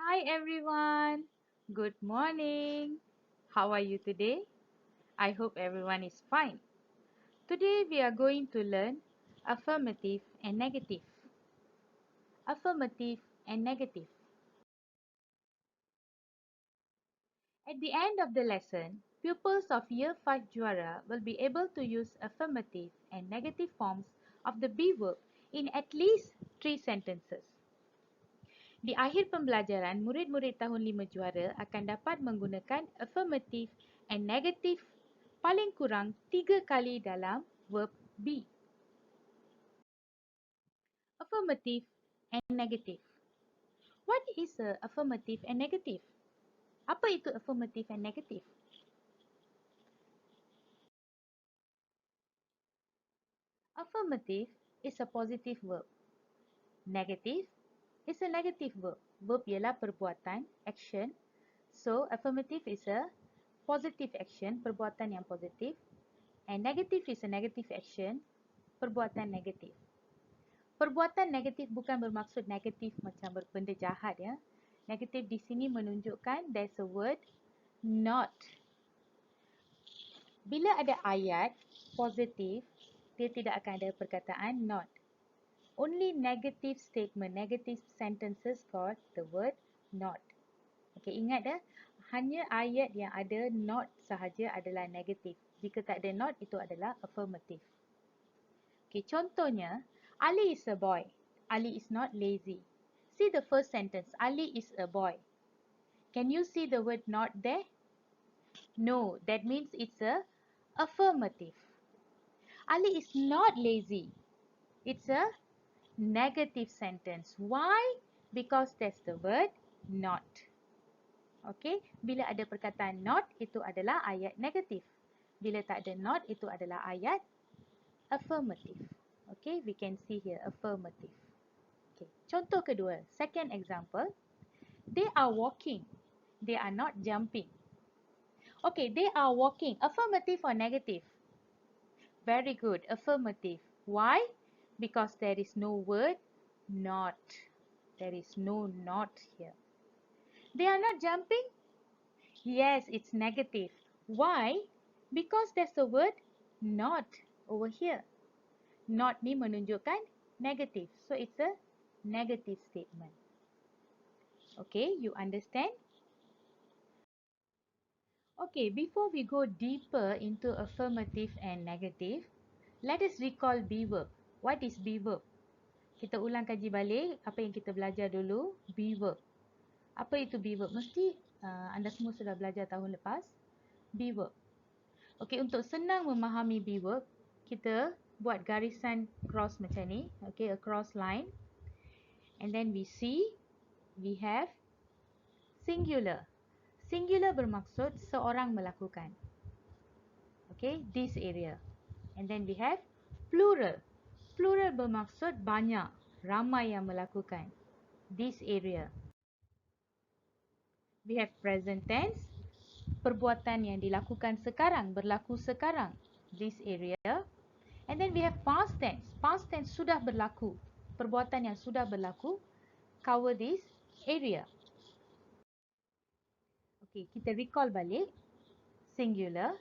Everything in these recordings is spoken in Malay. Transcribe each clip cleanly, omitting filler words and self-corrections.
Hi everyone. Good morning. How are you today? I hope everyone is fine. Today we are going to learn affirmative and negative. Affirmative and negative. At the end of the lesson, pupils of Year 5 Juara will be able to use affirmative and negative forms of the be verb in at least 3 sentences. Di akhir pembelajaran, murid-murid tahun 5 juara akan dapat menggunakan affirmative and negative paling kurang 3 kali dalam verb be. Affirmative and negative. What is a affirmative and negative? Apa itu affirmative and negative? Affirmative is a positive verb. Negative is a negative verb. Verb ialah perbuatan, action. So, affirmative is a positive action, perbuatan yang positif. And negative is a negative action, perbuatan negatif. Perbuatan negatif bukan bermaksud negatif macam benda jahat ya. Negatif di sini menunjukkan there's a word not. Bila ada ayat positif, dia tidak akan ada perkataan not. Only negative statement, negative sentences got the word not. Okay, ingat hanya ayat yang ada not sahaja adalah negatif. Jika tak ada not, itu adalah affirmative. Okay, contohnya, Ali is a boy. Ali is not lazy. See the first sentence. Ali is a boy. Can you see the word not there? No, that means it's a affirmative. Ali is not lazy. It's a negative sentence. Why? Because there's the word not. Okay, bila ada perkataan not, itu adalah ayat negatif. Bila tak ada not, itu adalah ayat affirmative. Okay, we can see here affirmative. Okay, contoh kedua, second example. They are walking. They are not jumping. Okay, they are walking. Affirmative or negative? Very good, affirmative. Why? Because there is no word not. There is no not here. They are not jumping? Yes, it's negative. Why? Because there's a word not over here. Not ni menunjukkan negative. So it's a negative statement. Okay, you understand? Okay, before we go deeper into affirmative and negative, let us recall be verb. What is be verb? Kita ulang kaji balik apa yang kita belajar dulu, be verb. Apa itu be verb? Mesti anda semua sudah belajar tahun lepas. Be verb. Okay, untuk senang memahami be verb, kita buat garisan cross macam ni. Okay, a cross line. And then we see, we have singular. Singular bermaksud seorang melakukan. Okay, this area. And then we have plural. Plural bermaksud banyak, ramai yang melakukan. This area. We have present tense. Perbuatan yang dilakukan sekarang, berlaku sekarang. This area. And then we have past tense. Past tense sudah berlaku. Perbuatan yang sudah berlaku cover this area. Okay, kita recall balik. Singular,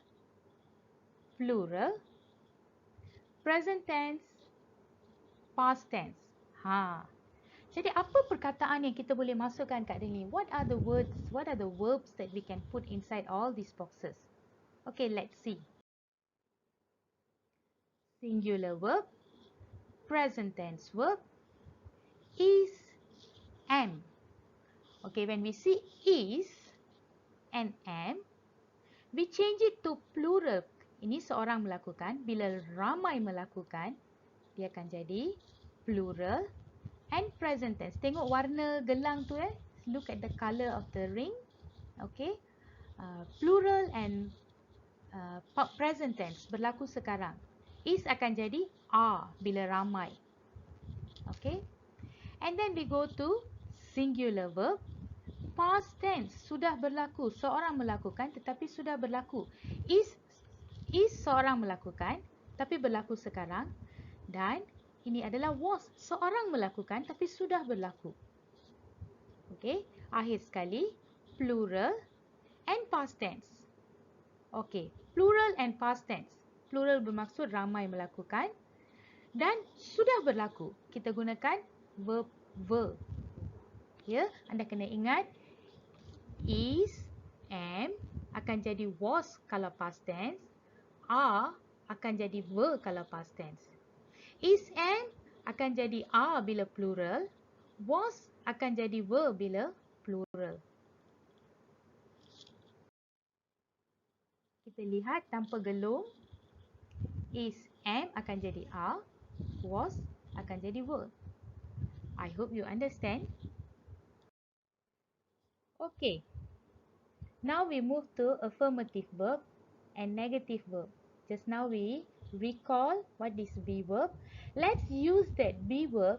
plural, present tense, past tense. Jadi apa perkataan yang kita boleh masukkan kat sini? What are the words? What are the verbs that we can put inside all these boxes? Okay, let's see. Singular verb, present tense verb, is, am. Okay, when we see is and am, we change it to plural. Ini seorang melakukan. Bila ramai melakukan, dia akan jadi plural and present tense. Tengok warna gelang tu Look at the color of the ring. Okay. Plural and present tense. Berlaku sekarang. Is akan jadi are bila ramai. Okay. And then we go to singular verb. Past tense, sudah berlaku. Seorang melakukan tetapi sudah berlaku. Is seorang melakukan tapi berlaku sekarang. Dan ini adalah was, seorang melakukan tapi sudah berlaku. Okay, akhir sekali, plural and past tense. Okay, plural and past tense. Plural bermaksud ramai melakukan dan sudah berlaku. Kita gunakan verb were. Ya, anda kena ingat is, am akan jadi was kalau past tense, are akan jadi were kalau past tense. Is, am akan jadi are bila plural, was akan jadi were bila plural. Kita lihat tanpa gelung, is, am akan jadi are, was akan jadi were. I hope you understand. Okay. Now we move to affirmative verb and negative verb. Just now we recall what is be verb. Let's use that be verb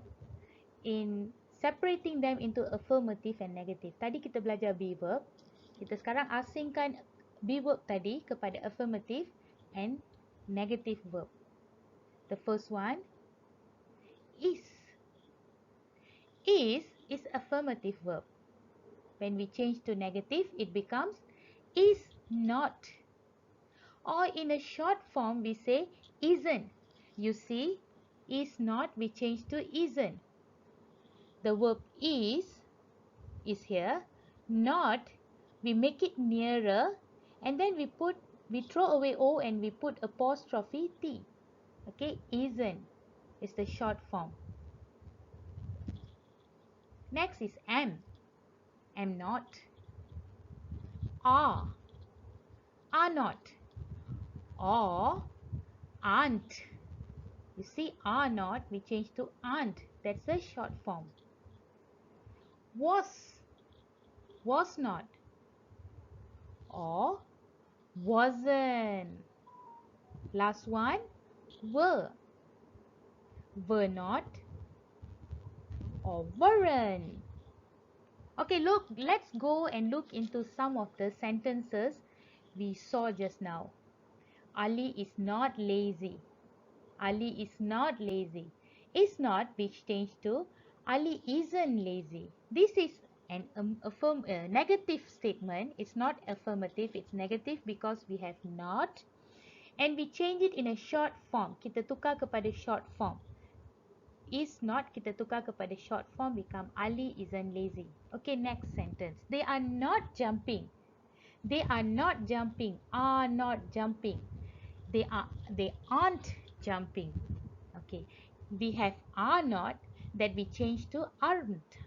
in separating them into affirmative and negative. Tadi kita belajar be verb. Kita sekarang asingkan be verb tadi kepada affirmative and negative verb. The first one, is. Is affirmative verb. When we change to negative, it becomes is not. Or in a short form, we say isn't. You see, is not, we change to isn't. The verb is here. Not, we make it nearer, and then we throw away O and we put apostrophe T. Okay, isn't is the short form. Next is am. Am not. Are not. Or aren't. You see, are not, we change to aren't. That's the short form. Was not. Or wasn't. Last one, were not, or weren't. Okay, look, let's go and look into some of the sentences we saw just now. Ali is not lazy. Ali is not lazy. Is not, which changed to Ali isn't lazy. This is an negative statement. It's not affirmative, it's negative because we have not. And we change it in a short form. Kita tukar kepada short form. Is not, kita tukar kepada short form, become Ali isn't lazy. Okay, next sentence. They are not jumping. They are not jumping. Are not jumping. They aren't jumping. Okay, we have are not that we change to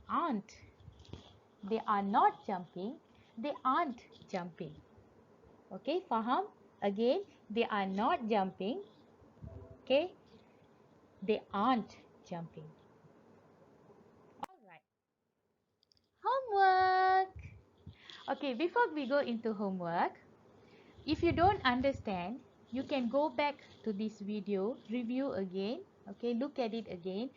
aren't. They are not jumping. They aren't jumping. Okay, faham? Again, they are not jumping. Okay, they aren't jumping. Alright. Homework. Okay, before we go into homework, if you don't understand, you can go back to this video, review again. Okay, look at it again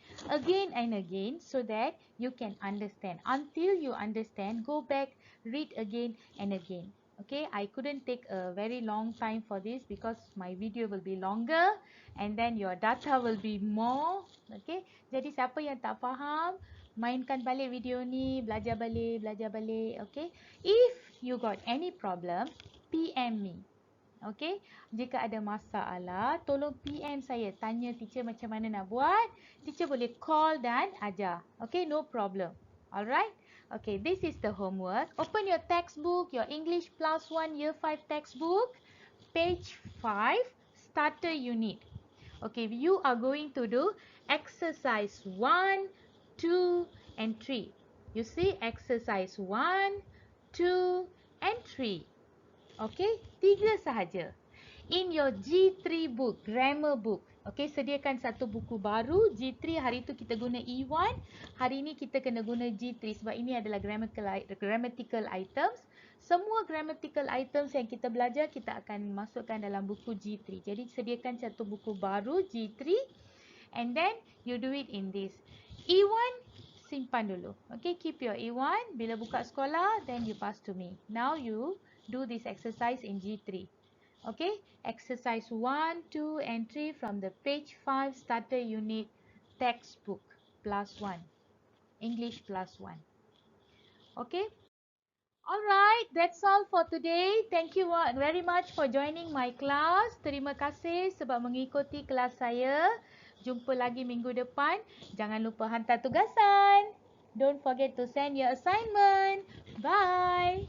and again, so that you can understand. Until you understand, go back, read again and again. Okay, I couldn't take a very long time for this because my video will be longer and then your data will be more. Okay, jadi siapa yang tak faham, mainkan balik video ni, belajar balik. Okay, if you got any problem, PM me. Okay, jika ada masalah, tolong PM saya. Tanya teacher macam mana nak buat. Teacher boleh call dan ajar. Okay, no problem. Alright? Okay, this is the homework. Open your textbook, your English Plus 1 Year 5 textbook. Page 5, starter unit. Okay, you are going to do exercise 1, 2 and 3. You see, exercise 1, 2 and 3. Okay, 3 sahaja. In your G3 book, grammar book. Okay, sediakan satu buku baru. G3 hari tu kita guna E1. Hari ni kita kena guna G3 sebab ini adalah grammatical items. Semua grammatical items yang kita belajar, kita akan masukkan dalam buku G3. Jadi sediakan satu buku baru G3 and then you do it in this. E1 simpan dulu. Okay, keep your E1. Bila buka sekolah, then you pass to me. Now you do this exercise in G3. Okay, exercise 1, 2 and 3 from the page 5 starter unit textbook plus 1. English plus 1. Okay? Alright, that's all for today. Thank you very much for joining my class. Terima kasih sebab mengikuti kelas saya. Jumpa lagi minggu depan. Jangan lupa hantar tugasan. Don't forget to send your assignment. Bye.